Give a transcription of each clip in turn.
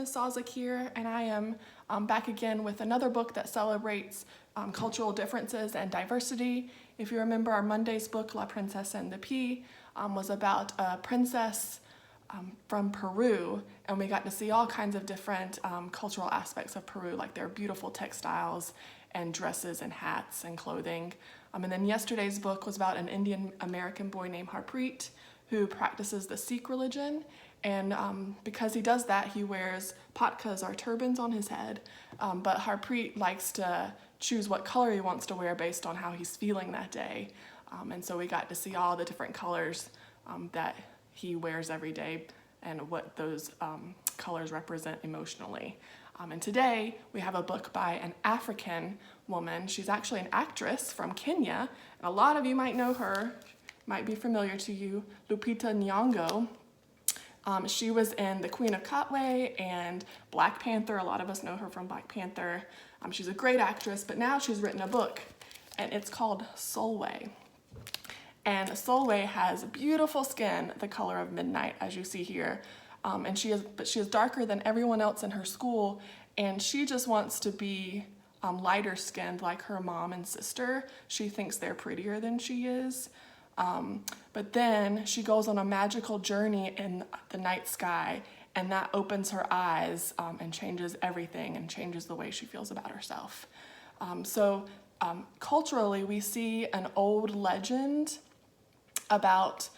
Miss Salzik here, and I am back again with another book that celebrates cultural differences and diversity. If you remember, our Monday's book, La Princesa and the Pea, was about a princess from Peru, and we got to see all kinds of different cultural aspects of Peru, like their beautiful textiles and dresses and hats and clothing. And then yesterday's book was about an Indian American boy named Harpreet who practices the Sikh religion. And because he does that, he wears patkas or turbans on his head. But Harpreet likes to choose what color he wants to wear based on how he's feeling that day. And so we got to see all the different colors that he wears every day and what those colors represent emotionally. And today we have a book by an African woman. She's actually an actress from Kenya, and a lot of you might know her, might be familiar to you, Lupita Nyong'o. She was in The Queen of Katwe and Black Panther. A lot of us know her from Black Panther. She's a great actress, but now she's written a book, and it's called Sulwe. And Sulwe has beautiful skin, the color of midnight, as you see here. And she is darker than everyone else in her school, and she just wants to be lighter skinned like her mom and sister. She thinks they're prettier than she is. But then she goes on a magical journey in the night sky, and that opens her eyes and changes everything and changes the way she feels about herself. Culturally, we see an old legend about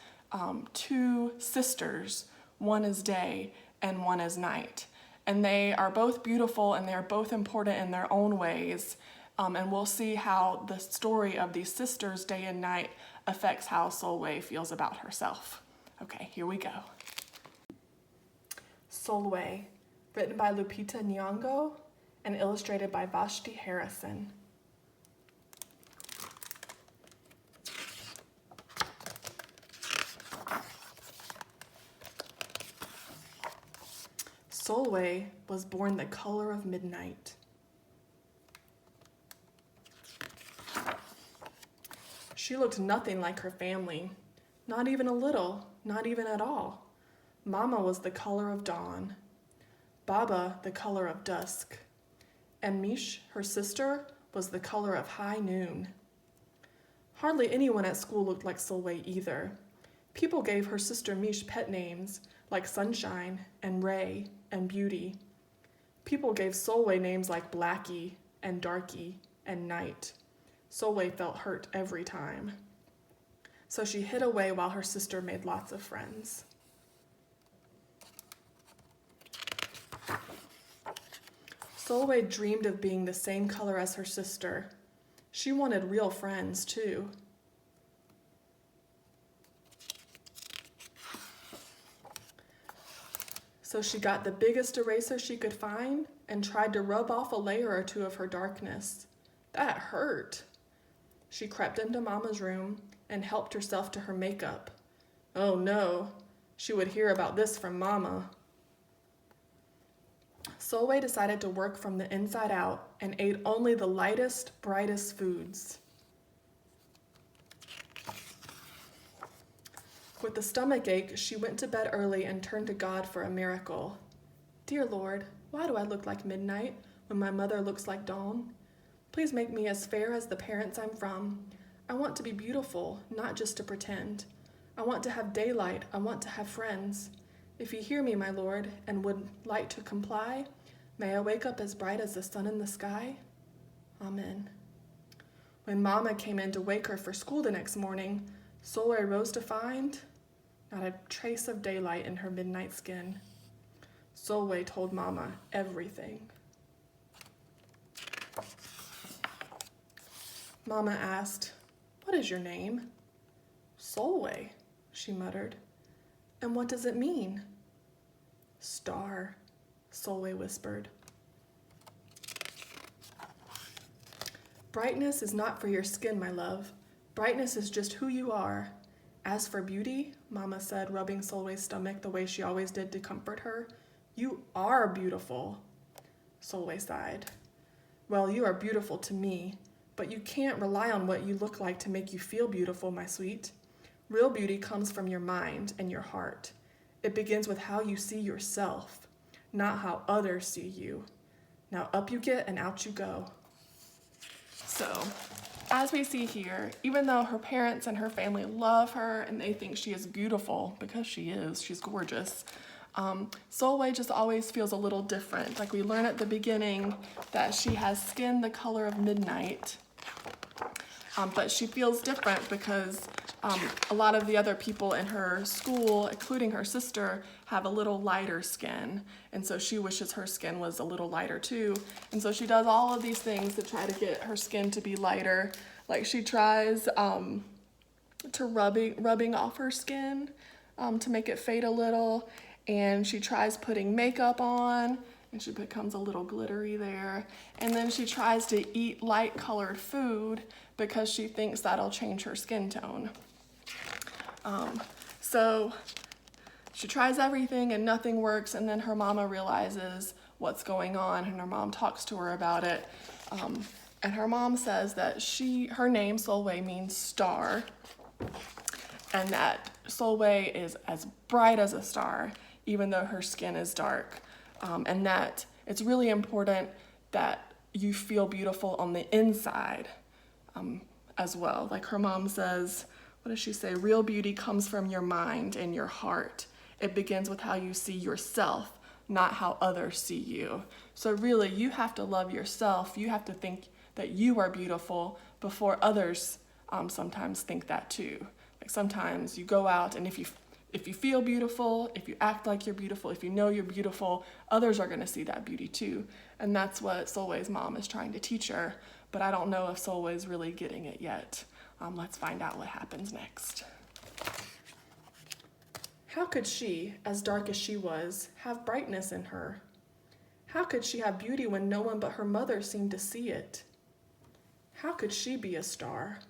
two sisters. One is day and one is night. And they are both beautiful and they are both important in their own ways. And we'll see how the story of these sisters, day and night, affects how Sulwe feels about herself. Okay, here we go. Sulwe, written by Lupita Nyong'o and illustrated by Vashti Harrison. Sulwe was born the color of midnight. She looked nothing like her family, not even a little, not even at all. Mama was the color of dawn, Baba the color of dusk, and Mish, her sister, was the color of high noon. Hardly anyone at school looked like Sulwe either. People gave her sister Mish pet names like Sunshine and Ray and Beauty. People gave Sulwe names like Blackie and Darky and Night. Sulwe felt hurt every time. So she hid away while her sister made lots of friends. Sulwe dreamed of being the same color as her sister. She wanted real friends too. So she got the biggest eraser she could find and tried to rub off a layer or two of her darkness. That hurt. She crept into Mama's room and helped herself to her makeup. Oh no, she would hear about this from Mama. Sulwe decided to work from the inside out and ate only the lightest, brightest foods. With a stomach ache, she went to bed early and turned to God for a miracle. Dear Lord, why do I look like midnight when my mother looks like dawn? Please make me as fair as the parents I'm from. I want to be beautiful, not just to pretend. I want to have daylight. I want to have friends. If you hear me, my Lord, and would like to comply, may I wake up as bright as the sun in the sky? Amen. When Mama came in to wake her for school the next morning, Sulwe rose to find not a trace of daylight in her midnight skin. Sulwe told Mama everything. Mama asked, "What is your name?" "Sulwe," she muttered. "And what does it mean?" "Star," Sulwe whispered. Brightness is not for your skin, my love. Brightness is just who you are. As for beauty, Mama said, rubbing Sulwe's stomach the way she always did to comfort her, you are beautiful. Sulwe sighed. Well, you are beautiful to me, but you can't rely on what you look like to make you feel beautiful, my sweet. Real beauty comes from your mind and your heart. It begins with how you see yourself. not how others see you. Now up you get and out you go. So, as we see here, even though her parents and her family love her and they think she is beautiful, because she is, she's gorgeous, Sulwe just always feels a little different. Like we learn at the beginning that she has skin the color of midnight, but she feels different because a lot of the other people in her school, including her sister, have a little lighter skin. And so she wishes her skin was a little lighter too. And so she does all of these things to try to get her skin to be lighter. Like she tries to rubbing off her skin to make it fade a little. And she tries putting makeup on, and she becomes a little glittery there. And then she tries to eat light colored food because she thinks that'll change her skin tone. So she tries everything and nothing works, and then her mama realizes what's going on, and her mom talks to her about it. And her mom says that her name, Sulwe, means star, and that Sulwe is as bright as a star, even though her skin is dark, and that it's really important that you feel beautiful on the inside as well. Like her mom says, what does she say? Real beauty comes from your mind and your heart. It begins with how you see yourself, not how others see you. So really, you have to love yourself. You have to think that you are beautiful before others sometimes think that too. Like sometimes you go out, and if you feel beautiful, if you act like you're beautiful, if you know you're beautiful, others are gonna see that beauty too. And that's what Sulwe's mom is trying to teach her, but I don't know if Sulwe's really getting it yet. Let's find out what happens next. How could she, as dark as she was, have brightness in her? How could she have beauty when no one but her mother seemed to see it? How could she be a star?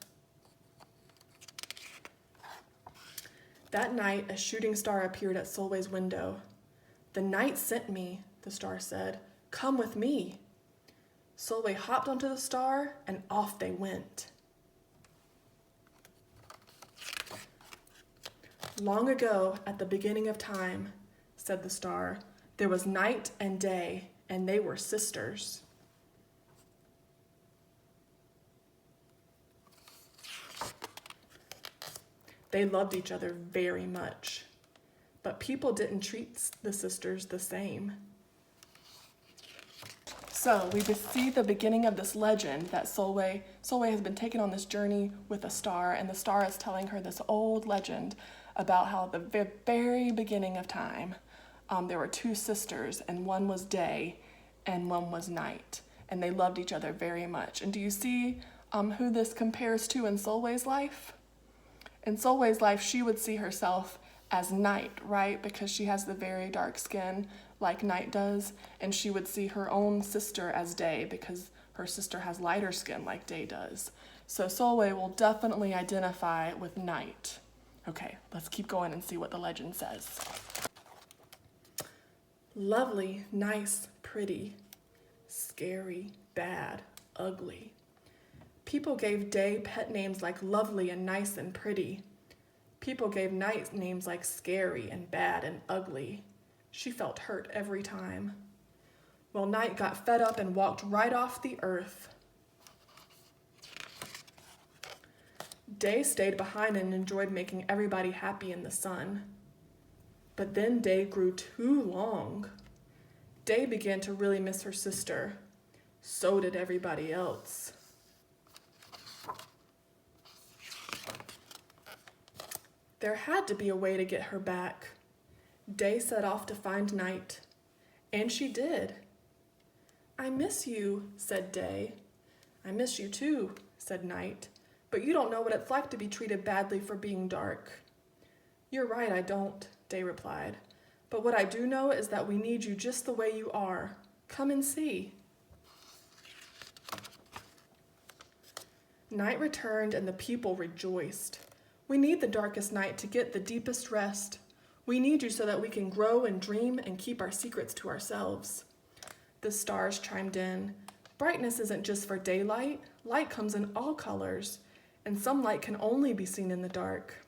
That night, a shooting star appeared at Sulwe's window. "The night sent me," the star said. "Come with me." Sulwe hopped onto the star, and off they went. "Long ago, at the beginning of time," said the star, "there was night and day, and they were sisters." They loved each other very much, but people didn't treat the sisters the same. So we see the beginning of this legend that Sulwe has been taken on this journey with a star, and the star is telling her this old legend about how at the very beginning of time, there were two sisters, and one was day and one was night, and they loved each other very much. And do you see who this compares to in Sulwe's life? In Sulwe's life, she would see herself as night, right? Because she has the very dark skin like night does, and she would see her own sister as day because her sister has lighter skin like day does. So Sulwe will definitely identify with night. Okay, let's keep going and see what the legend says. Lovely, nice, pretty, scary, bad, ugly. People gave day pet names like lovely and nice and pretty. People gave night names like scary and bad and ugly. She felt hurt every time. Well, night got fed up and walked right off the earth. Day stayed behind and enjoyed making everybody happy in the sun. But then day grew too long. Day began to really miss her sister. So did everybody else. There had to be a way to get her back. Day set off to find night, and she did. "I miss you," said Day. "I miss you too," said Night, "but you don't know what it's like to be treated badly for being dark." "You're right, I don't," Day replied, "but what I do know is that we need you just the way you are. Come and see." Night returned and the people rejoiced. "We need the darkest night to get the deepest rest. We need you so that we can grow and dream and keep our secrets to ourselves." The stars chimed in. "Brightness isn't just for daylight. Light comes in all colors, and some light can only be seen in the dark."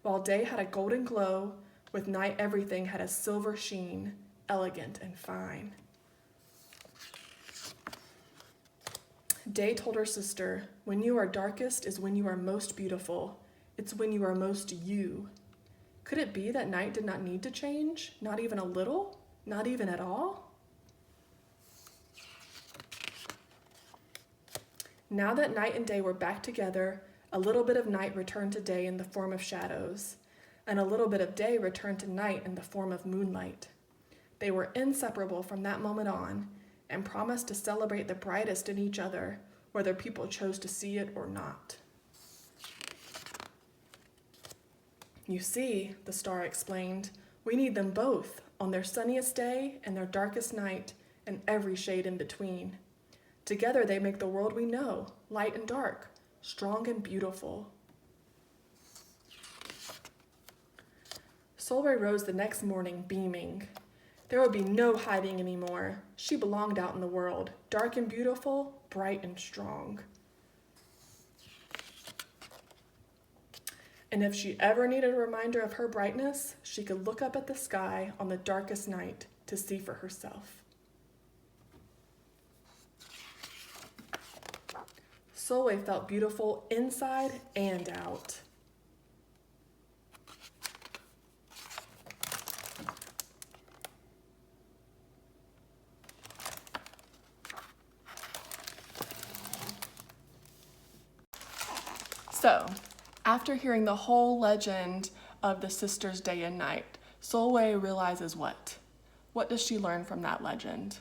While day had a golden glow, with night everything had a silver sheen. elegant and fine. Day told her sister, "When you are darkest is when you are most beautiful. It's when you are most you." Could it be that night did not need to change? Not even a little? Not even at all? Now that night and day were back together, a little bit of night returned to day in the form of shadows, and a little bit of day returned to night in the form of moonlight. They were inseparable from that moment on, and promised to celebrate the brightest in each other, whether people chose to see it or not. "You see," the star explained, "we need them both on their sunniest day and their darkest night, and every shade in between. Together they make the world we know, light and dark, strong and beautiful." Sulwe rose the next morning beaming. There would be no hiding anymore. She belonged out in the world, dark and beautiful, bright and strong. And if she ever needed a reminder of her brightness, she could look up at the sky on the darkest night to see for herself. Sulwe felt beautiful inside and out. So, after hearing the whole legend of the sisters' day and night, Sulwe realizes what? What does she learn from that legend?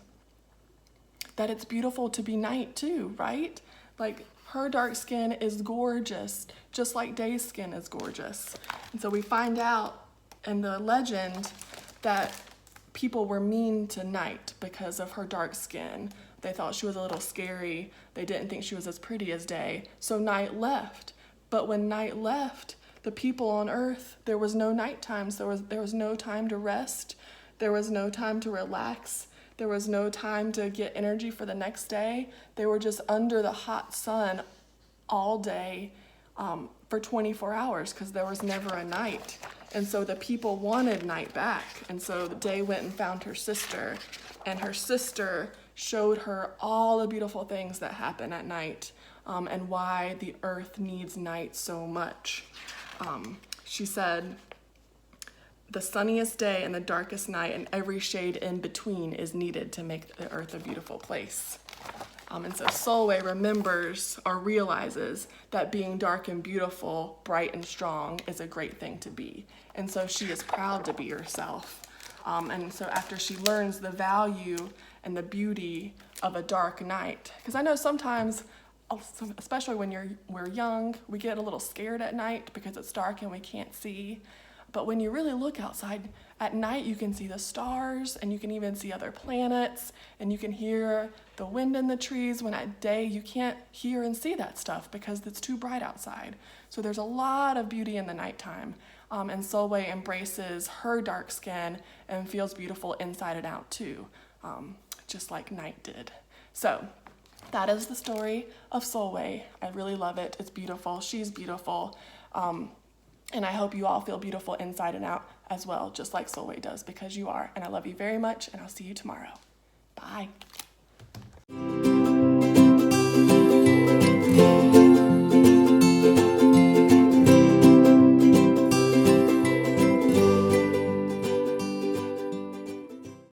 That it's beautiful to be night too, right? Like, her dark skin is gorgeous, just like Day's skin is gorgeous. And so we find out in the legend that people were mean to Night because of her dark skin. They thought she was a little scary. They didn't think she was as pretty as Day. So Night left. But when Night left, the people on Earth, there was no night times. There was no time to rest. There was no time to relax. There was no time to get energy for the next day. They were just under the hot sun all day for 24 hours because there was never a night. And so the people wanted Night back. And so Day went and found her sister, and her sister showed her all the beautiful things that happen at night, and why the earth needs night so much. She said, "The sunniest day and the darkest night and every shade in between is needed to make the earth a beautiful place." And so Sulwe remembers or realizes that being dark and beautiful, bright and strong is a great thing to be. And so she is proud to be herself. And so after she learns the value and the beauty of a dark night, because I know sometimes, especially when we're young, we get a little scared at night because it's dark and we can't see. But when you really look outside at night, you can see the stars, and you can even see other planets, and you can hear the wind in the trees, when at day you can't hear and see that stuff because it's too bright outside. So there's a lot of beauty in the nighttime. And Sulwe embraces her dark skin and feels beautiful inside and out too, just like Night did. So that is the story of Sulwe. I really love it. It's beautiful. She's beautiful. And I hope you all feel beautiful inside and out as well, just like Sulwe does, because you are. And I love you very much, and I'll see you tomorrow. Bye.